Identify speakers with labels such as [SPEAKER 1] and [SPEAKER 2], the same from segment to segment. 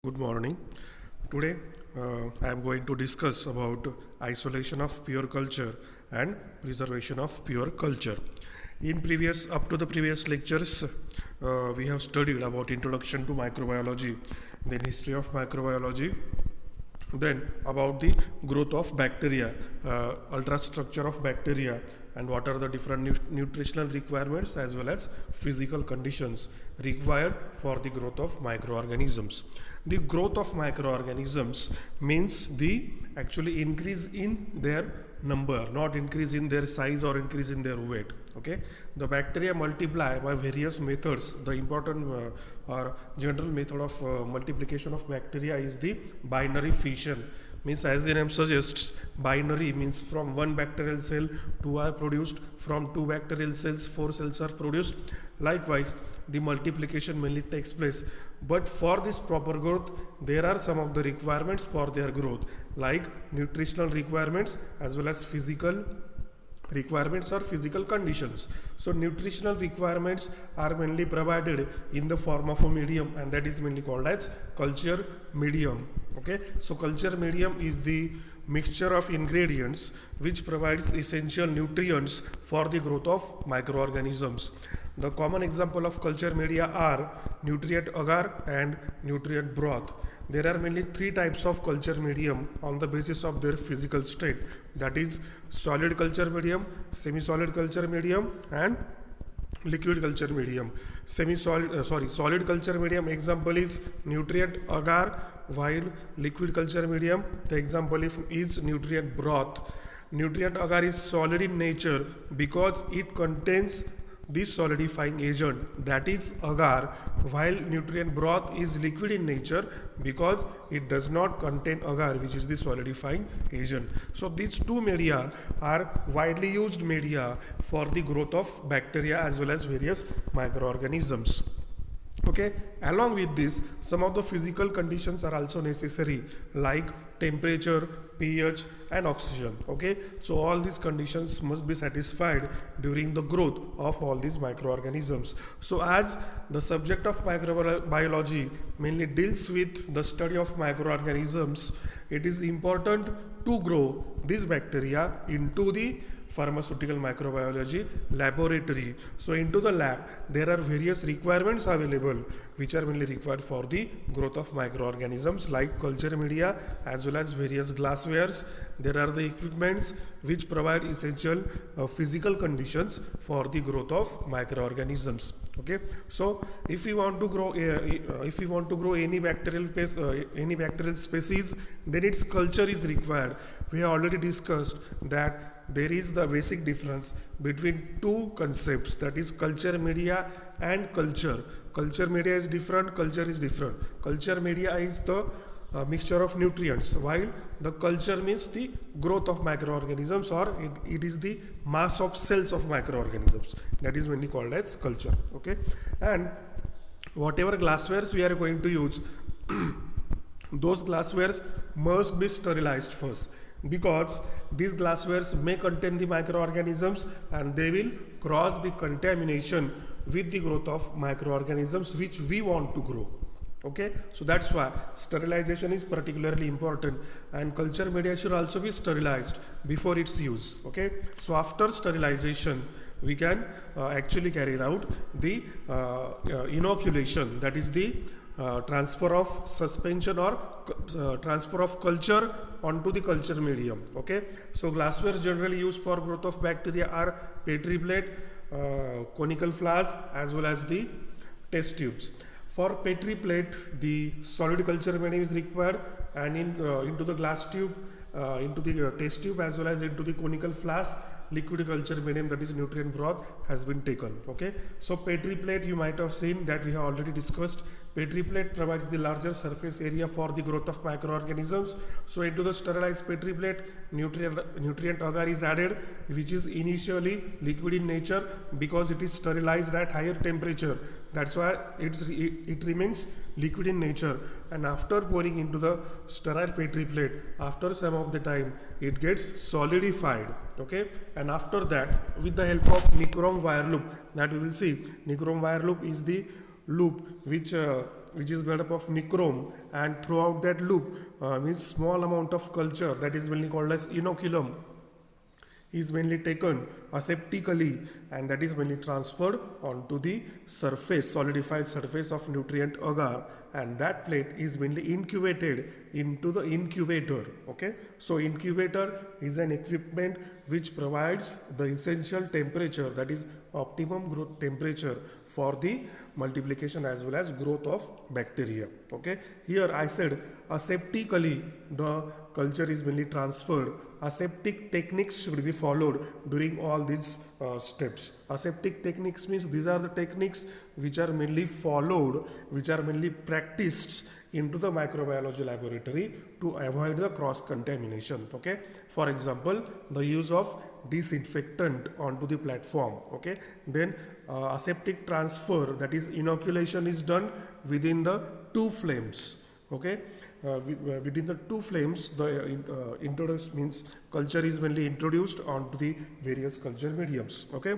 [SPEAKER 1] Good morning. Today I am going to discuss about isolation of pure culture and preservation of pure culture. In previous up to the previous lectures, we have studied about introduction to microbiology, then history of microbiology, then about the growth of bacteria, ultrastructure of bacteria, and what are the different nutritional requirements as well as physical conditions required for the growth of microorganisms. The growth of microorganisms means the actually increase in their number, not increase in their size or increase in their weight. Okay, the bacteria multiply by various methods. The important or general method of multiplication of bacteria is the binary fission. Means, as the name suggests, binary means from one bacterial cell two are produced, from two bacterial cells four cells are produced. Likewise, the multiplication mainly takes place, but for this proper growth there are some of the requirements for their growth, like nutritional requirements as well as physical requirements or physical conditions. So nutritional requirements are mainly provided in the form of a medium, and that is mainly called as culture medium. Okay, so culture medium is the mixture of ingredients which provides essential nutrients for the growth of microorganisms. The common example of culture media are nutrient agar and nutrient broth. There are mainly three types of culture medium on the basis of their physical state, that is solid culture medium, semi-solid culture medium, and liquid culture medium. Solid culture medium example is nutrient agar, while liquid culture medium the example is nutrient broth. Nutrient agar is solid in nature because it contains this solidifying agent, that is agar, while nutrient broth is liquid in nature because it does not contain agar, which is the solidifying agent. So these two media are widely used media for the growth of bacteria as well as various microorganisms. Okay, along with this, some of the physical conditions are also necessary, like temperature, pH, and oxygen. Okay, so all these conditions must be satisfied during the growth of all these microorganisms. So as the subject of microbiology mainly deals with the study of microorganisms, it is important to grow these bacteria into the pharmaceutical microbiology laboratory. So into the lab there are various requirements available which are mainly required for the growth of microorganisms, like culture media as well as various glasswares. There are the equipments which provide essential physical conditions for the growth of microorganisms. Okay, so if we want to grow any bacterial species, then its culture is required. We have already discussed that there is the basic difference between two concepts, that is culture media and culture. Culture media is different, culture is different. Culture media is the mixture of nutrients, while the culture means the growth of microorganisms, or it is the mass of cells of microorganisms, that is mainly called as culture. Okay, and whatever glasswares we are going to use, those glasswares must be sterilized first, because these glasswares may contain the microorganisms and they will cause the contamination with the growth of microorganisms which we want to grow. Okay, so that's why sterilization is particularly important, and culture media should also be sterilized before its use. Okay, so after sterilization we can actually carry out the inoculation, that is the transfer of suspension or transfer of culture onto the culture medium. Okay, so glassware generally used for growth of bacteria are petri plate, conical flask, as well as the test tubes. For petri plate, the solid culture medium is required, and into the glass tube, into the test tube, as well as into the conical flask, liquid culture medium, that is nutrient broth, has been taken. Okay, so petri plate, you might have seen that we have already discussed. Petri plate provides the larger surface area for the growth of microorganisms. So into the sterilized petri plate, nutrient agar is added, which is initially liquid in nature because it is sterilized at higher temperature. That's why it remains liquid in nature, and after pouring into the sterile petri plate, after some of the time it gets solidified. Okay, and after that, with the help of nichrome wire loop, that we will see, nichrome wire loop is the loop which which is made up of nichrome, and throughout that loop means small amount of culture, that is mainly called as inoculum, is mainly taken aseptically, and that is mainly transferred onto the surface, solidified surface of nutrient agar, and that plate is mainly incubated into the incubator. Okay, so incubator is an equipment which provides the essential temperature, that is optimum growth temperature for the multiplication as well as growth of bacteria. Okay, here I said aseptically the culture is mainly transferred. Aseptic techniques should be followed during all these steps. Aseptic techniques means these are the techniques which are mainly followed, which are mainly practiced into the microbiology laboratory to avoid the cross contamination. Okay, for example, the use of disinfectant onto the platform. Okay, then aseptic transfer, that is inoculation, is done within the two flames. Okay, within the two flames, the introduced means culture is mainly introduced onto the various culture mediums. Okay,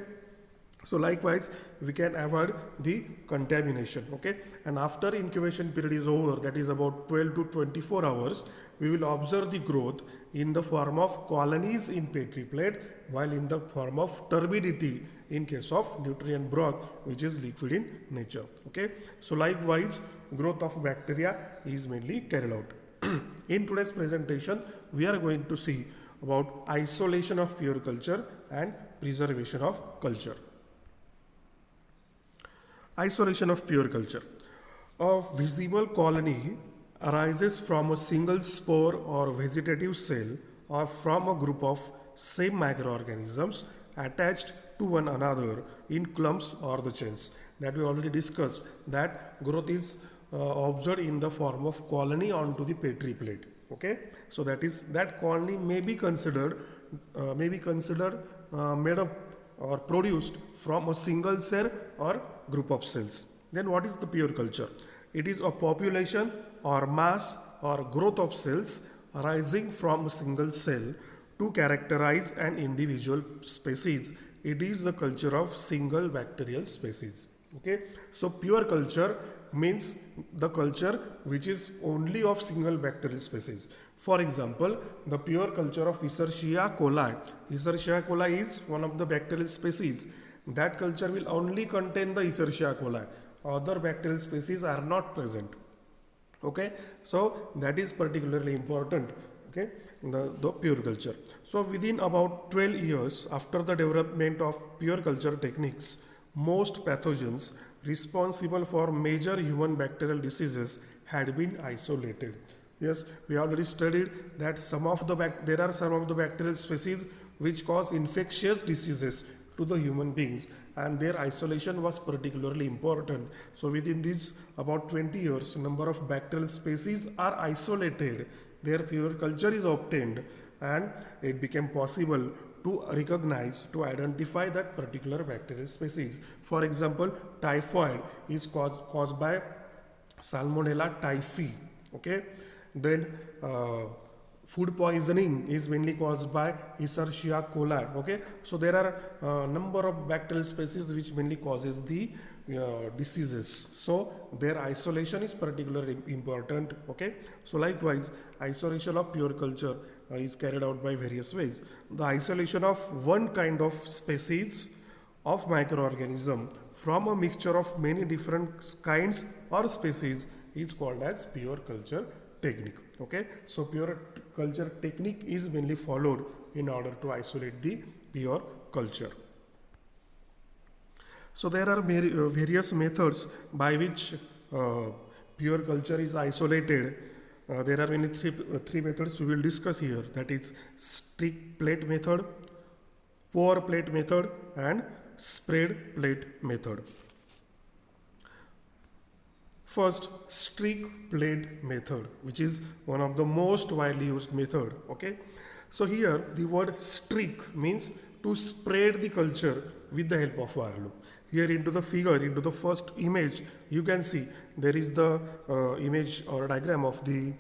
[SPEAKER 1] so likewise we can avoid the contamination. Okay, and after incubation period is over, that is about 12 to 24 hours, we will observe the growth in the form of colonies in petri plate, while in the form of turbidity in case of nutrient broth, which is liquid in nature. Okay, so likewise growth of bacteria is mainly carried out. In today's presentation, we are going to see about isolation of pure culture and preservation of culture. Isolation of pure culture. A visible colony arises from a single spore or vegetative cell, or from a group of same microorganisms attached to one another in clumps or the chains. That we already discussed, that growth is observed in the form of colony onto the petri plate. Okay, so that colony may be considered made up or produced from a single cell or group of cells. Then what is the pure culture? It is a population or mass or growth of cells arising from a single cell to characterize an individual species. It is the culture of single bacterial species. Okay, so pure culture means the culture which is only of single bacterial species. For example, the pure culture of Escherichia coli. Escherichia coli is one of the bacterial species. That culture will only contain the Escherichia coli. Other bacterial species are not present. Okay, so that is particularly important. Okay, the pure culture. So within about 12 years after the development of pure culture techniques, most pathogens responsible for major human bacterial diseases had been isolated. Yes, we already studied that there are some of the bacterial species which cause infectious diseases to the human beings, and their isolation was particularly important. So within these about 20 years, number of bacterial species are isolated, their pure culture is obtained, and it became possible to recognize, to identify that particular bacterial species. For example, typhoid is caused by Salmonella typhi. Okay, then food poisoning is mainly caused by Escherichia coli. Okay, so there are number of bacterial species which mainly causes the diseases. So their isolation is particularly important. Okay, so likewise isolation of pure culture is carried out by various ways. The isolation of one kind of species of microorganism from a mixture of many different kinds or species is called as pure culture technique. Okay, so pure culture technique is mainly followed in order to isolate the pure culture. So there are various methods by which pure culture is isolated. There are mainly three methods we will discuss here, that is stick plate method, pour plate method, and spread plate method. First, streak plate method, which is one of the most widely used method. Okay, so here the word streak means to spread the culture with the help of wire loop. Here into the figure, into the first image, you can see there is the image or diagram of the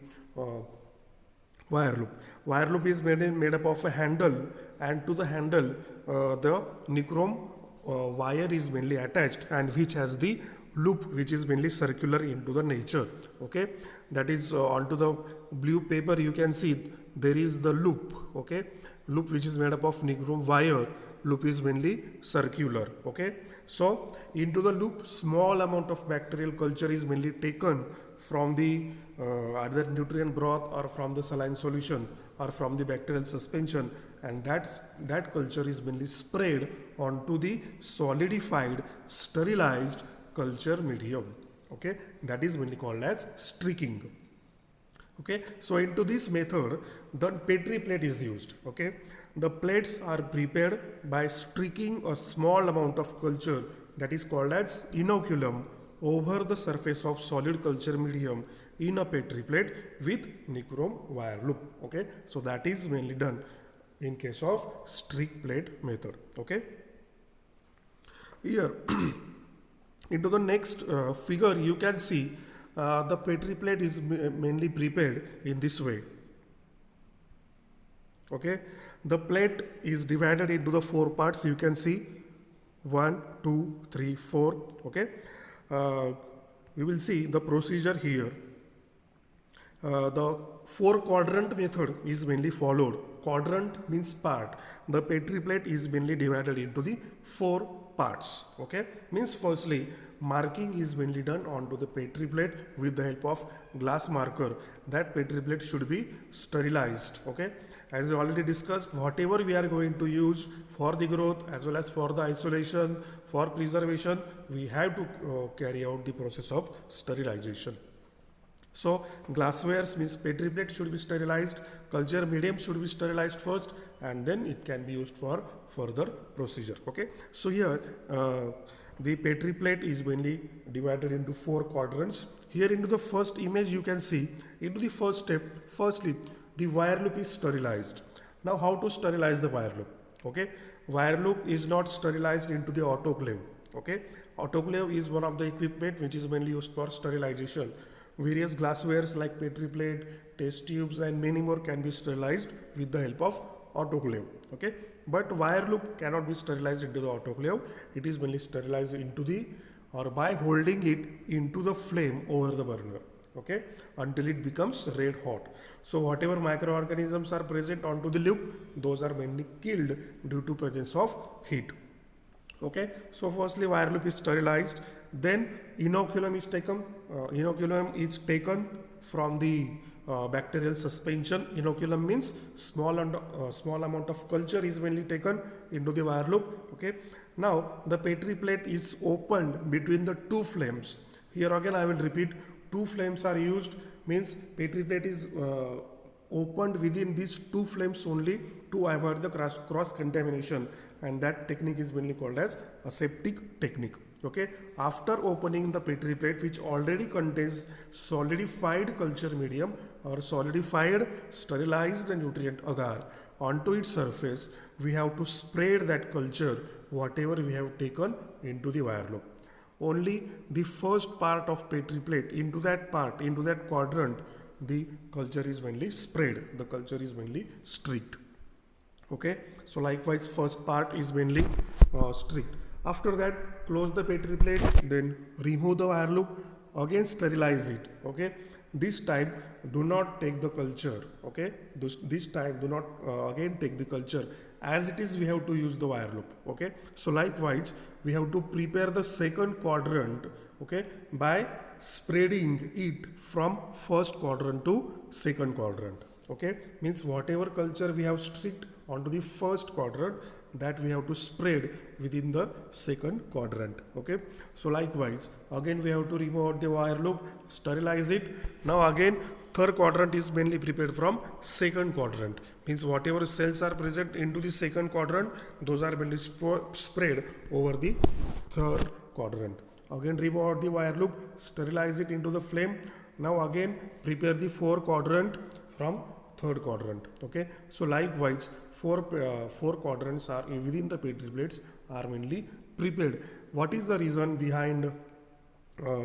[SPEAKER 1] wire loop. Wire loop is made up of a handle, and to the handle the nichrome wire is mainly attached, and which has the loop which is mainly circular into the nature. Okay, that is onto the blue paper you can see there is the loop. Okay, loop which is made up of nichrome wire. Loop is mainly circular. Okay, so into the loop small amount of bacterial culture is mainly taken from the either nutrient broth or from the saline solution or from the bacterial suspension, and that culture is mainly spread onto the solidified sterilized culture medium. Okay, that is mainly called as streaking. Okay, so into this method the petri plate is used. Okay, the plates are prepared by streaking a small amount of culture, that is called as inoculum, over the surface of solid culture medium in a petri plate with nichrome wire loop. Okay, so that is mainly done in case of streak plate method. Okay, here into the next figure you can see the petri plate is mainly prepared in this way. Okay, the plate is divided into the 4 parts. You can see 1, 2, 3, 4. Okay, we will see the procedure here. The 4 quadrant method is mainly followed. Quadrant means part. The petri plate is mainly divided into the 4 parts. Okay, means firstly marking is mainly done onto the petri plate with the help of glass marker. That petri plate should be sterilized. Okay, as we already discussed, whatever we are going to use for the growth as well as for the isolation, for preservation, we have to carry out the process of sterilization. So glasswares means petri plate should be sterilized, culture medium should be sterilized first, and then it can be used for further procedure. Okay, so here the petri plate is mainly divided into 4 quadrants. Here into the first image you can see into the first step, firstly the wire loop is sterilized. Now how to sterilize the wire loop? Okay, wire loop is not sterilized into the autoclave. Okay, autoclave is one of the equipment which is mainly used for sterilization. Various glasswares like petri plate, test tubes and many more can be sterilized with the help of autoclave. Okay, but wire loop cannot be sterilized into the autoclave. It is mainly sterilized into the or by holding it into the flame over the burner. Okay, until it becomes red hot. So whatever microorganisms are present onto the loop, those are mainly killed due to presence of heat. Okay, so firstly wire loop is sterilized, then inoculum is taken. Inoculum is taken from the bacterial suspension. Inoculum means small amount of culture is mainly taken into the wire loop. Okay, now the petri plate is opened between the 2 flames. Here again I will repeat, 2 flames are used, means petri plate is opened within these 2 flames only to avoid the cross contamination, and that technique is mainly called as aseptic technique. Okay, after opening the petri plate which already contains solidified culture medium or solidified sterilized nutrient agar onto its surface, we have to spread that culture whatever we have taken into the wire loop. Only the first part of petri plate, into that quadrant, the culture is mainly spread, the culture is mainly streaked. Okay, so likewise first part is mainly streaked. After that close the petri plate, then remove the wire loop, again sterilize it. Okay, this time do not take the culture. Okay, this time do not again take the culture, as it is we have to use the wire loop. Okay, so likewise we have to prepare the second quadrant. Okay, by spreading it from first quadrant to second quadrant. Okay, means whatever culture we have streaked onto the first quadrant, that we have to spread within the second quadrant. Okay, so likewise again we have to remove the wire loop, sterilize it. Now again third quadrant is mainly prepared from second quadrant, means whatever cells are present into the second quadrant, those are mainly spread over the third quadrant. Again remove the wire loop, sterilize it into the flame. Now again prepare the 4 quadrant from third quadrant. Okay, so likewise four quadrants are within the petri plates are mainly prepared. What is the reason behind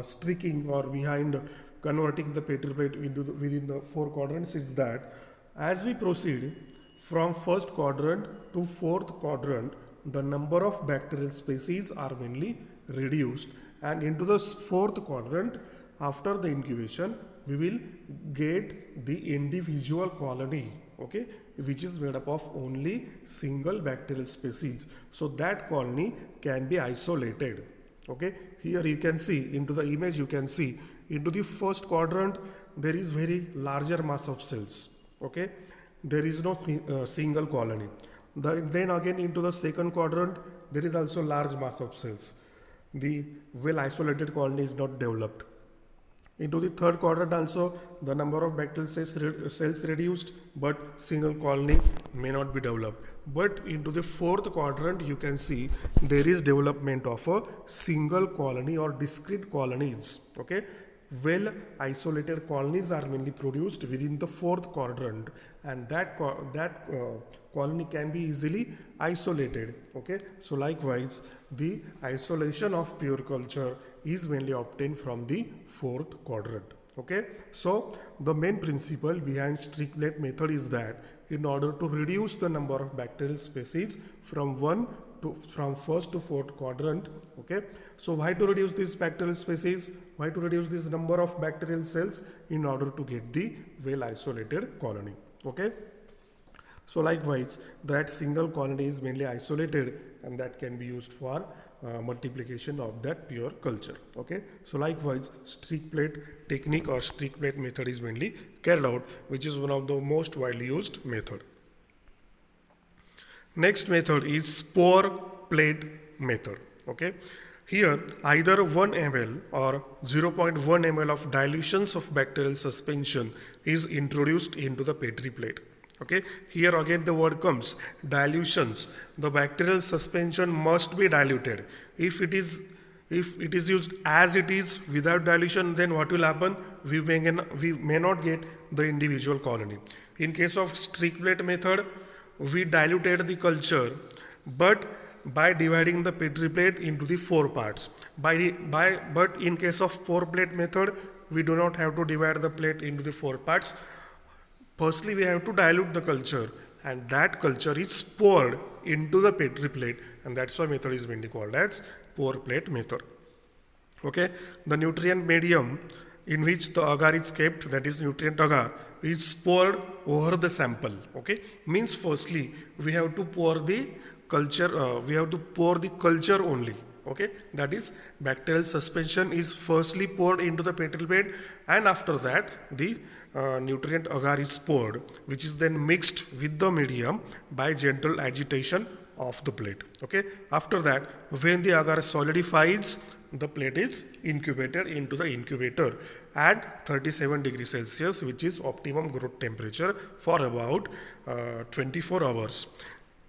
[SPEAKER 1] streaking or behind converting the petri plate within the 4 quadrants is that as we proceed from first quadrant to fourth quadrant, the number of bacterial species are mainly reduced, and into the fourth quadrant, after the incubation, we will get the individual colony, okay, which is made up of only single bacterial species. So that colony can be isolated. Okay, here you can see into the image, you can see into the first quadrant there is very larger mass of cells. Okay, there is no single colony. Then again into the second quadrant there is also large mass of cells. The well isolated colony is not developed. Into the third quadrant also the number of bacterial cells reduced, but single colony may not be developed. But into the fourth quadrant you can see there is development of a single colony or discrete colonies. Okay, well isolated colonies are mainly produced within the fourth quadrant, and that colony can be easily isolated. Okay, so likewise the isolation of pure culture is mainly obtained from the fourth quadrant. Okay, so the main principle behind streak plate method is that in order to reduce the number of bacterial species from first to fourth quadrant, okay, so why to reduce this bacterial species, why to reduce this number of bacterial cells? In order to get the well isolated colony. Okay, so likewise that single colony is mainly isolated, and that can be used for multiplication of that pure culture. Okay, so likewise streak plate technique or streak plate method is mainly carried out, which is one of the most widely used method. Next method is spore plate method. Okay, here either 1 ml or 0.1 ml of dilutions of bacterial suspension is introduced into the Petri plate. Okay, here again the word comes dilutions. The bacterial suspension must be diluted. If it is used as it is without dilution, then what will happen? We may not get the individual colony. In case of streak plate method, we diluted the culture, but by dividing the Petri plate into the 4 parts. But in case of spore plate method, we do not have to divide the plate into the 4 parts. Firstly, we have to dilute the culture, and that culture is poured into the Petri plate, and that's why method is mainly called as spore plate method. Okay, the nutrient medium in which the agar is kept, that is nutrient agar, is poured over the sample. Okay, means firstly we have to pour the culture, only. Okay, that is bacterial suspension is firstly poured into the Petri plate, and after that the nutrient agar is poured, which is then mixed with the medium by gentle agitation of the plate. Okay, after that when the agar solidifies, the plate is incubated into the incubator at 37 degrees Celsius, which is optimum growth temperature, for about 24 hours.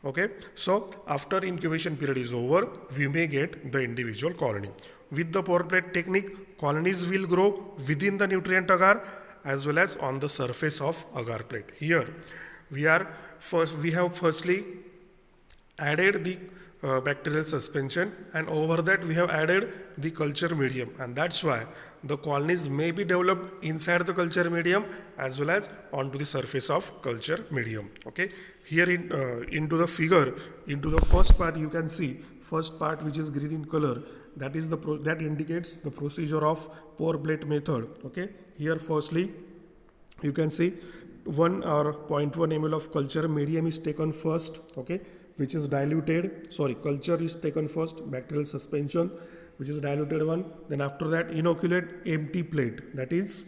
[SPEAKER 1] Okay, so after incubation period is over, we may get the individual colony. With the spore plate technique, colonies will grow within the nutrient agar as well as on the surface of agar plate. Here we have firstly added the bacterial suspension, and over that we have added the culture medium, and that's why the colonies may be developed inside the culture medium as well as onto the surface of culture medium. Okay, here into the figure, into the first part, you can see first part which is green in color, that is that indicates the procedure of spore plate method. Okay, here firstly you can see 1 or 0.1 ml of culture medium is taken first. Okay, which is diluted, culture is taken first, bacterial suspension, which is diluted one. Then after that inoculate empty plate, that is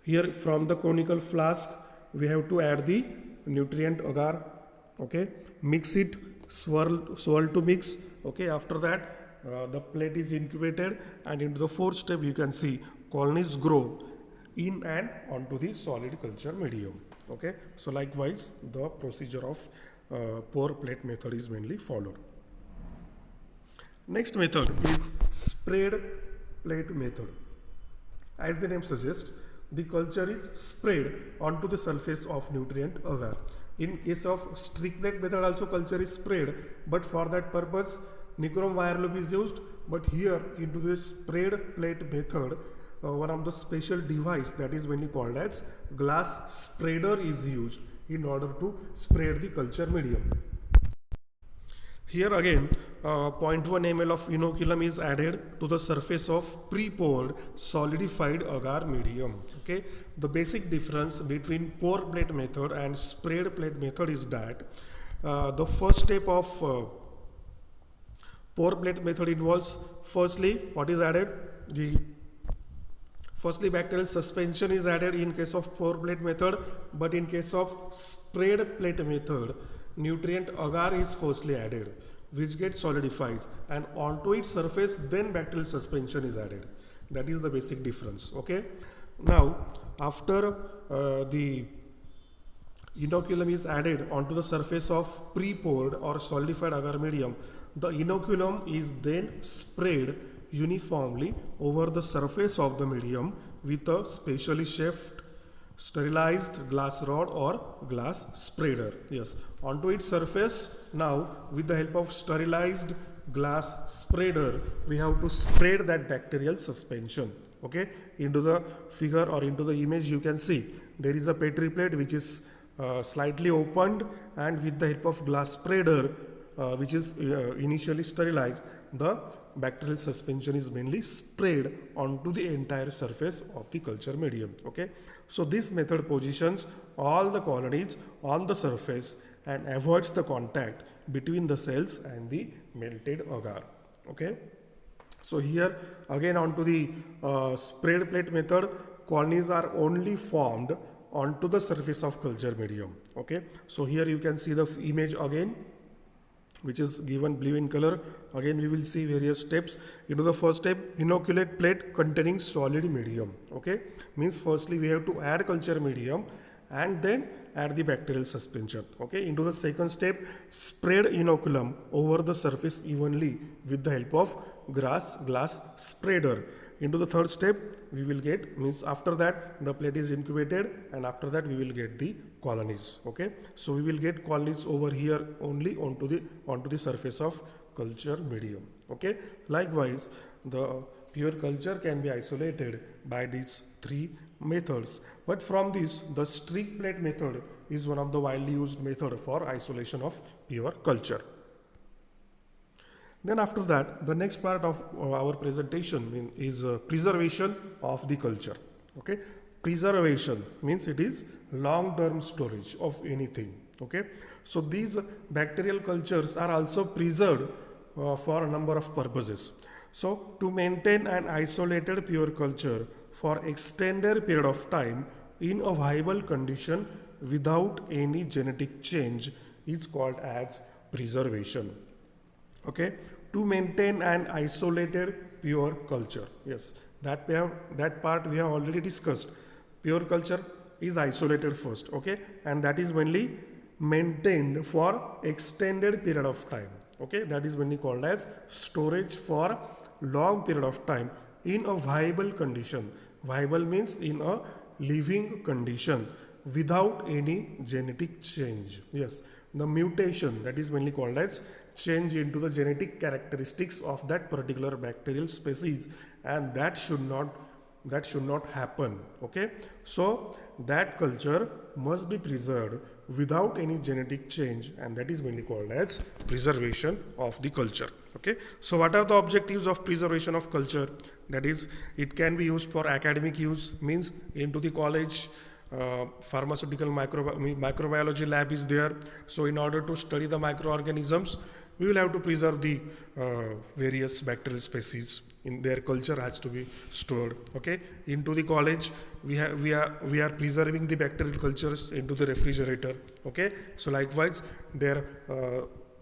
[SPEAKER 1] here from the conical flask we have to add the nutrient agar. Okay, mix it, swirl to mix. Okay, after that the plate is incubated, and into the fourth step you can see colonies grow in and onto the solid culture medium. Okay, so likewise the procedure of spore plate method is mainly followed. Next method is sprayed plate method. As the name suggests, the culture is sprayed onto the surface of nutrient agar. In case of streak plate method also culture is sprayed, but for that purpose nichrome wire loop is used. But here into this sprayed plate method, one of the special device that is mainly called as glass spreader is used in order to spread the culture medium. Here again, 0.1 ml of inoculum is added to the surface of pre-poured solidified agar medium. Okay, the basic difference between pour plate method and sprayed plate method is that the first step of pour plate method involves, firstly, what is added? Firstly, bacterial suspension is added in case of pour plate method, but in case of sprayed plate method, nutrient agar is firstly added, which gets solidifies, and onto its surface then bacterial suspension is added. That is the basic difference. Okay. Now, after the inoculum is added onto the surface of pre-poured or solidified agar medium, the inoculum is then sprayed uniformly over the surface of the medium with a specially shaped sterilized glass rod or glass spreader. Yes, onto its surface now with the help of sterilized glass spreader we have to spread that bacterial suspension. Okay, into the figure or into the image you can see there is a petri plate which is slightly opened, and with the help of glass spreader which is initially sterilized, the bacterial suspension is mainly sprayed onto the entire surface of the culture medium. Okay, so this method positions all the colonies on the surface and avoids the contact between the cells and the melted agar. Okay, so here again onto the sprayed plate method, colonies are only formed onto the surface of culture medium. Okay, so here you can see the image again, which is given blue in color. Again we will see various steps. Into the first step, inoculate plate containing solid medium. Okay, means firstly we have to add culture medium and then add the bacterial suspension. Okay, into the second step, spread inoculum over the surface evenly with the help of glass spreader. Into the third step we will get, means after that the plate is incubated, and after that we will get the colonies. Okay, so we will get colonies over here only onto the surface of culture medium. Okay, likewise the pure culture can be isolated by these three methods, but from this the streak plate method is one of the widely used method for isolation of pure culture. Then after that, the next part of our presentation is preservation of the culture. Okay, preservation means it is long-term storage of anything. Okay, so these bacterial cultures are also preserved for a number of purposes. So to maintain an isolated pure culture for extended period of time in a viable condition without any genetic change is called as preservation. Okay, to maintain an isolated pure culture. Yes, that part we have already discussed. Pure culture is isolated first. Okay, and that is mainly maintained for extended period of time. Okay, that is mainly called as storage for long period of time in a viable condition. Viable means in a living condition without any genetic change. Yes, the mutation, that is mainly called as change into the genetic characteristics of that particular bacterial species, and that should not happen. Okay, so that culture must be preserved without any genetic change, and that is mainly called as preservation of the culture. Okay, so what are the objectives of preservation of culture? That is, it can be used for academic use, means into the college pharmaceutical microbiology lab is there. So in order to study the microorganisms, we will have to preserve the various bacterial species in their culture has to be stored. Okay, into the college we are preserving the bacterial cultures into the refrigerator. Okay, so likewise there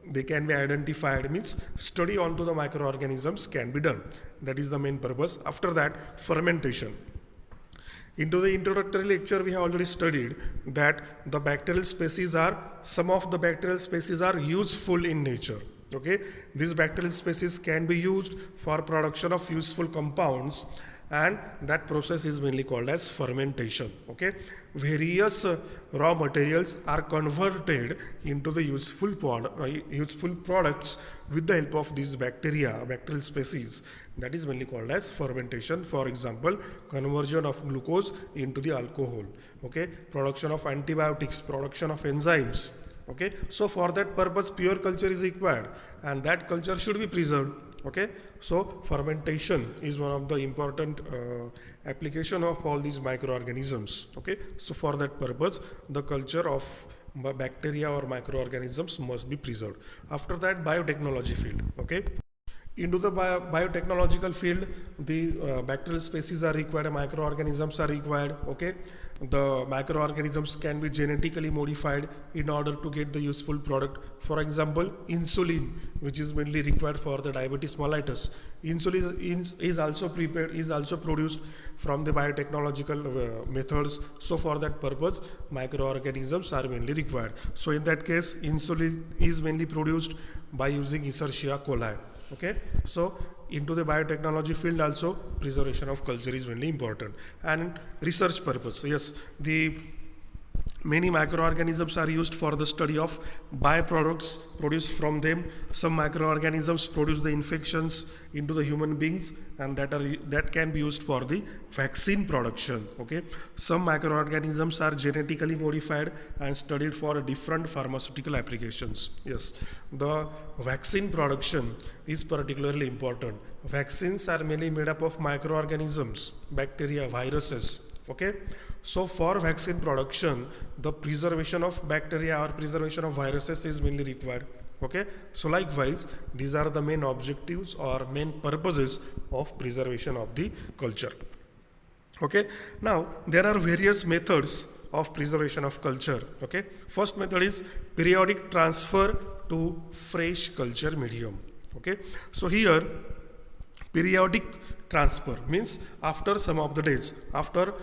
[SPEAKER 1] they can be identified, means study onto the microorganisms can be done. That is the main purpose. After that, fermentation. Into the introductory lecture, we have already studied that some of the bacterial species are useful in nature. Okay, these bacterial species can be used for production of useful compounds, and that process is mainly called as fermentation. Okay, various raw materials are converted into the useful products with the help of these bacterial species. That is mainly called as fermentation. For example, conversion of glucose into the alcohol. Okay, production of antibiotics, production of enzymes, Okay, so for that purpose pure culture is required, and that culture should be preserved. Okay, so fermentation is one of the important application of all these microorganisms. Okay, so for that purpose the culture of bacteria or microorganisms must be preserved. After that, biotechnology field. Okay, into the biotechnological field, the bacterial species are required, microorganisms are required. Okay, the microorganisms can be genetically modified in order to get the useful product. For example, insulin, which is mainly required for the diabetes mellitus. Insulin is also prepared, is also produced from the biotechnological methods. So for that purpose microorganisms are mainly required. So in that case insulin is mainly produced by using Escherichia coli. Okay, so into the biotechnology field also preservation of culture is mainly important. And research purpose, yes, the many microorganisms are used for the study of byproducts produced from them. Some microorganisms produce the infections into the human beings, and that can be used for the vaccine production. Okay, some microorganisms are genetically modified and studied for different pharmaceutical applications. Yes, the vaccine production is particularly important. Vaccines are mainly made up of microorganisms, bacteria, viruses. Okay, so for vaccine production the preservation of bacteria or preservation of viruses is mainly required. Okay, so likewise these are the main objectives or main purposes of preservation of the culture. Okay, now there are various methods of preservation of culture. Okay, first method is periodic transfer to fresh culture medium. Okay, so here periodic transfer means after some of the days, after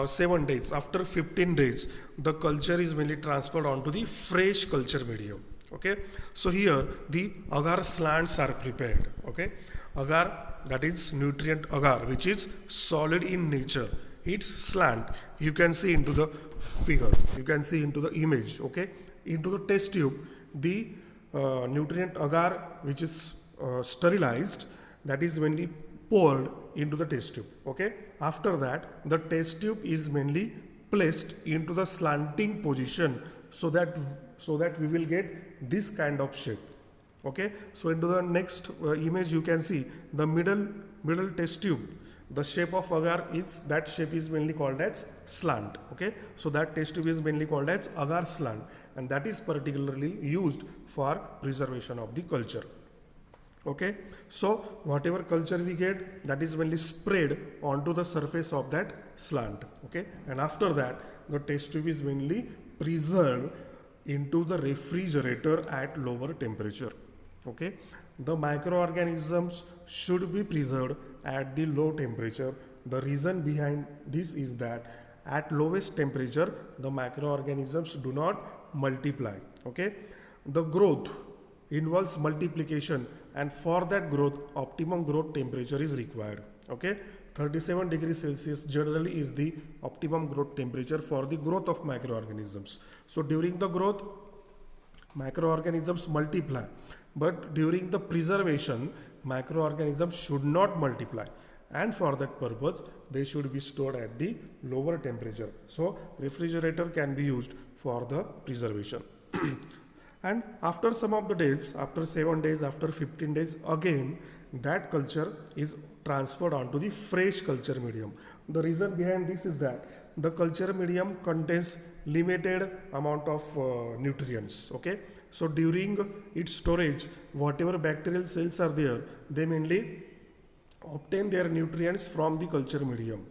[SPEAKER 1] 7 days, after 15 days, the culture is mainly transferred onto the fresh culture medium. Okay, so here the agar slants are prepared. Okay, agar, that is nutrient agar, which is solid in nature. Its slant you can see into the figure, you can see into the image. Okay, into the test tube the nutrient agar which is sterilized, that is mainly poured into the test tube. Okay, after that the test tube is mainly placed into the slanting position so that we will get this kind of shape. Okay, so into the next image you can see the middle test tube, the shape of agar is, that shape is mainly called as slant. Okay, so that test tube is mainly called as agar slant, and that is particularly used for preservation of the culture. Okay, so whatever culture we get, that is mainly spread onto the surface of that slant. Okay, and after that the test tube is mainly preserved into the refrigerator at lower temperature. Okay, the microorganisms should be preserved at the low temperature. The reason behind this is that at lowest temperature the microorganisms do not multiply. Okay, the growth involves multiplication, and for that growth optimum growth temperature is required. Okay, 37 degrees Celsius generally is the optimum growth temperature for the growth of microorganisms. So during the growth microorganisms multiply, but during the preservation microorganisms should not multiply, and for that purpose they should be stored at the lower temperature. So refrigerator can be used for the preservation. And after some of the days, after 7 days, after 15 days, again that culture is transferred onto the fresh culture medium. The reason behind this is that the culture medium contains limited amount of nutrients. Okay, so during its storage whatever bacterial cells are there, they mainly obtain their nutrients from the culture medium.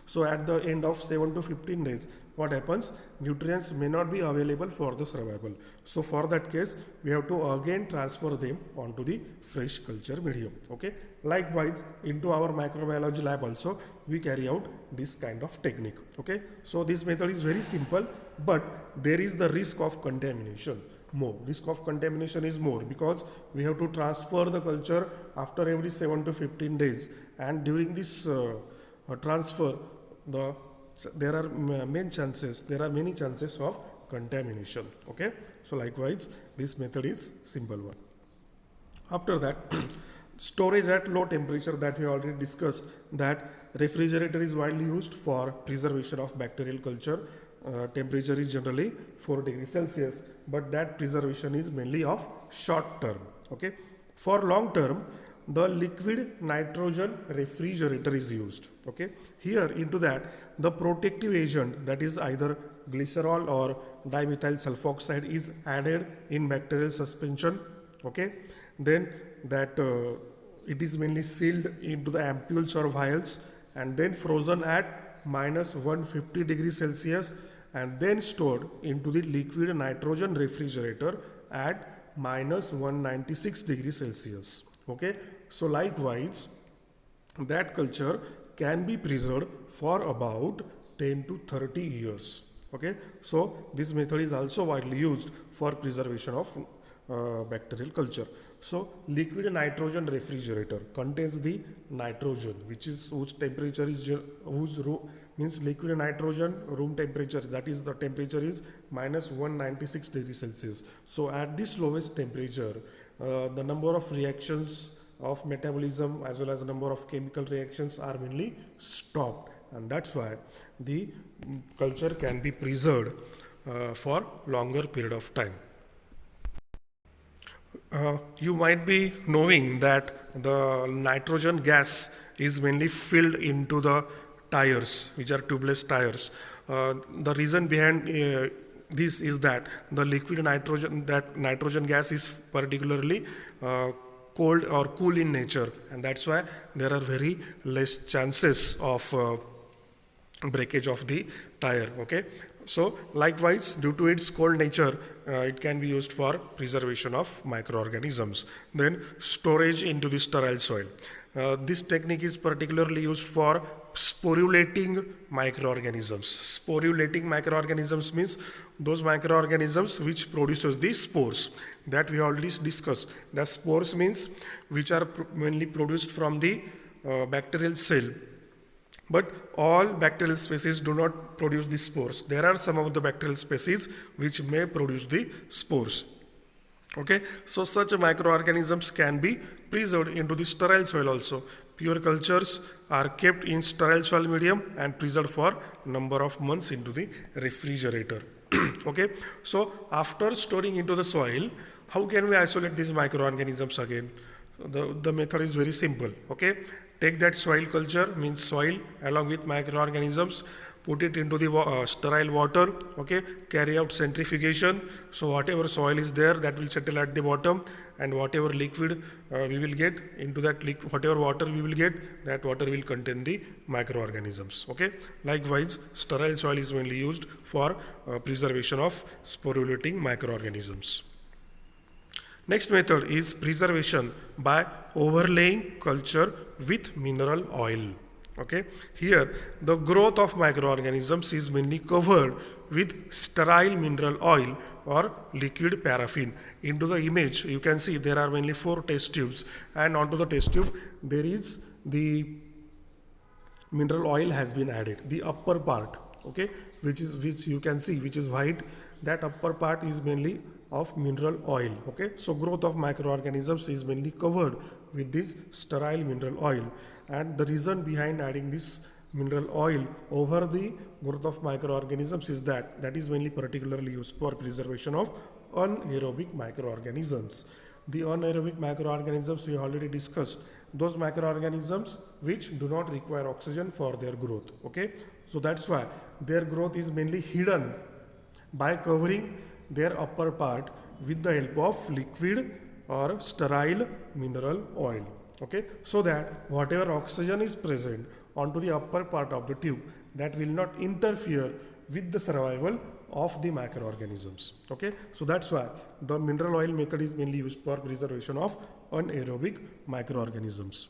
[SPEAKER 1] So at the end of 7 to 15 days what happens, nutrients may not be available for the survival. So for that case we have to again transfer them onto the fresh culture medium. Okay, likewise into our microbiology lab also we carry out this kind of technique. Okay, so this method is very simple, but there is the risk of contamination. Risk of contamination is more because we have to transfer the culture after every 7 to 15 days, and during this transfer there are many chances of contamination. Okay, so likewise this method is simple one. After that storage at low temperature, that we already discussed, that refrigerator is widely used for preservation of bacterial culture. temperature is generally 4 degrees Celsius, but that preservation is mainly of short term. Okay, for long term, the liquid nitrogen refrigerator is used. Okay, here into that the protective agent, that is either glycerol or dimethyl sulfoxide, is added in bacterial suspension. Okay, then that it is mainly sealed into the ampoules or vials and then frozen at minus 150 degrees Celsius and then stored into the liquid nitrogen refrigerator at minus 196 degrees Celsius. Okay, so likewise that culture can be preserved for about 10 to 30 years. Okay, so this method is also widely used for preservation of bacterial culture. So liquid nitrogen refrigerator contains the nitrogen, whose temperature is means liquid nitrogen room temperature, that is the temperature is minus 196 degrees Celsius. So at this lowest temperature, the number of reactions of metabolism as well as the number of chemical reactions are mainly stopped, and that's why the culture can be preserved for longer period of time. You might be knowing that the nitrogen gas is mainly filled into the tires, which are tubeless tires. The reason behind this is that the liquid nitrogen, that nitrogen gas is particularly cold or cool in nature, and that's why there are very less chances of breakage of the tire. Okay, so likewise due to its cold nature, it can be used for preservation of microorganisms. Then storage into the sterile soil. This technique is particularly used for sporulating microorganisms. Sporulating microorganisms means those microorganisms which produces the spores that we already discussed. The spores means which are mainly produced from the bacterial cell. But all bacterial species do not produce the spores. There are some of the bacterial species which may produce the spores. Okay, so such microorganisms can be preserved into the sterile soil also. Pure cultures are kept in sterile soil medium and preserved for number of months into the refrigerator. Okay, so after storing into the soil, how can we isolate these microorganisms again? The method is very simple. Okay, take that soil culture, means soil along with microorganisms, put it into the sterile water. Okay, carry out centrifugation, so whatever soil is there that will settle at the bottom, and whatever liquid we will get into that whatever water we will get, that water will contain the microorganisms. Okay, likewise sterile soil is mainly used for preservation of sporulating microorganisms. Next method is preservation by overlaying culture with mineral oil. Okay, here the growth of microorganisms is mainly covered with sterile mineral oil or liquid paraffin. Into the image you can see there are mainly 4 test tubes, and onto the test tube there is the mineral oil has been added. The upper part, okay, which you can see, which is white, that upper part is mainly of mineral oil. Okay, so growth of microorganisms is mainly covered with this sterile mineral oil, and the reason behind adding this mineral oil over the growth of microorganisms is that is mainly particularly used for preservation of anaerobic microorganisms. The anaerobic microorganisms we already discussed, those microorganisms which do not require oxygen for their growth. Okay, so that's why their growth is mainly hidden by covering their upper part with the help of liquid or sterile mineral oil. Okay, so that whatever oxygen is present onto the upper part of the tube, that will not interfere with the survival of the microorganisms. Okay, so that's why the mineral oil method is mainly used for preservation of anaerobic microorganisms.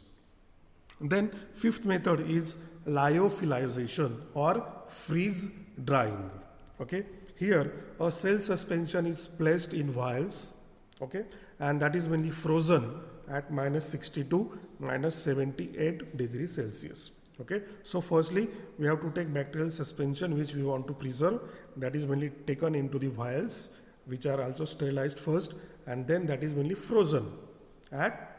[SPEAKER 1] Then fifth method is lyophilization or freeze drying. Okay, here a cell suspension is placed in vials, okay, and that is mainly frozen at minus 62, minus 78 degrees Celsius. Okay, so firstly we have to take bacterial suspension which we want to preserve, that is mainly taken into the vials which are also sterilized first, and then that is mainly frozen at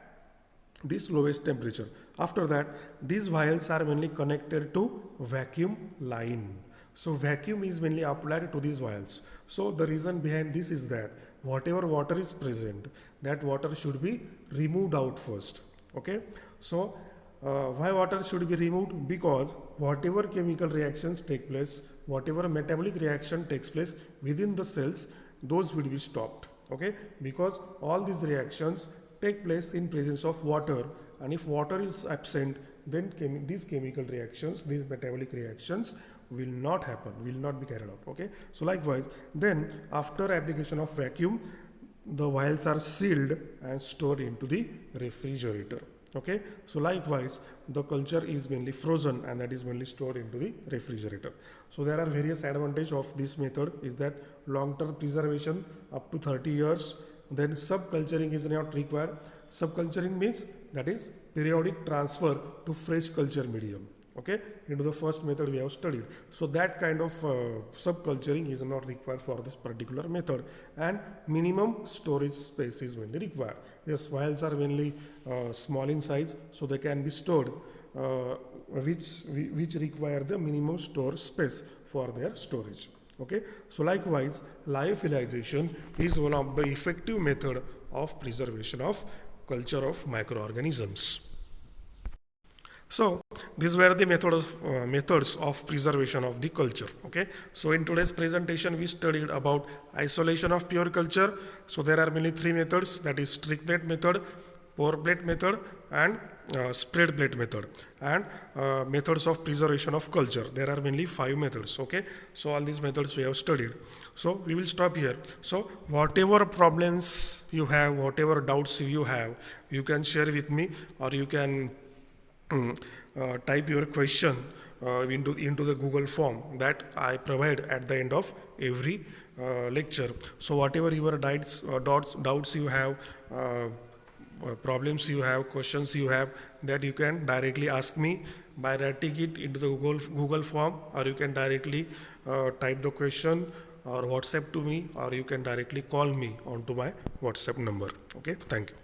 [SPEAKER 1] this lowest temperature. After that these vials are mainly connected to vacuum line. So vacuum is mainly applied to these vials. So the reason behind this is that whatever water is present, that water should be removed out first. Okay. So why water should be removed? Because whatever chemical reactions take place, whatever metabolic reaction takes place within the cells, those will be stopped. Okay. Because all these reactions take place in presence of water, and if water is absent, then these chemical reactions, these metabolic reactions will not happen, will not be carried out. Okay. So likewise, then after application of vacuum, the vials are sealed and stored into the refrigerator. Okay. So likewise, the culture is mainly frozen, and that is mainly stored into the refrigerator. So there are various advantages of this method. Is that long-term preservation up to 30 years. Then subculturing is not required. Subculturing means that is periodic transfer to fresh culture medium. Okay, into the first method we have studied. So that kind of subculturing is not required for this particular method, and minimum storage space is mainly required. Yes, vials are mainly small in size, so they can be stored, which require the minimum store space for their storage. Okay, so likewise, lyophilization is one of the effective method of preservation of culture of microorganisms. So these were the methods of preservation of the culture. Okay. So in today's presentation, we studied about isolation of pure culture. So there are mainly three methods, that is trick plate method, pour plate method, and spread plate method. And methods of preservation of culture. There are mainly 5 methods. Okay. So all these methods we have studied. So we will stop here. So whatever problems you have, whatever doubts you have, you can share with me, or you can type your question into the Google form that I provide at the end of every lecture. So whatever your doubts you have, problems you have, questions you have, that you can directly ask me by writing it into the Google form, or you can directly type the question or WhatsApp to me, or you can directly call me onto my WhatsApp number. Okay, thank you.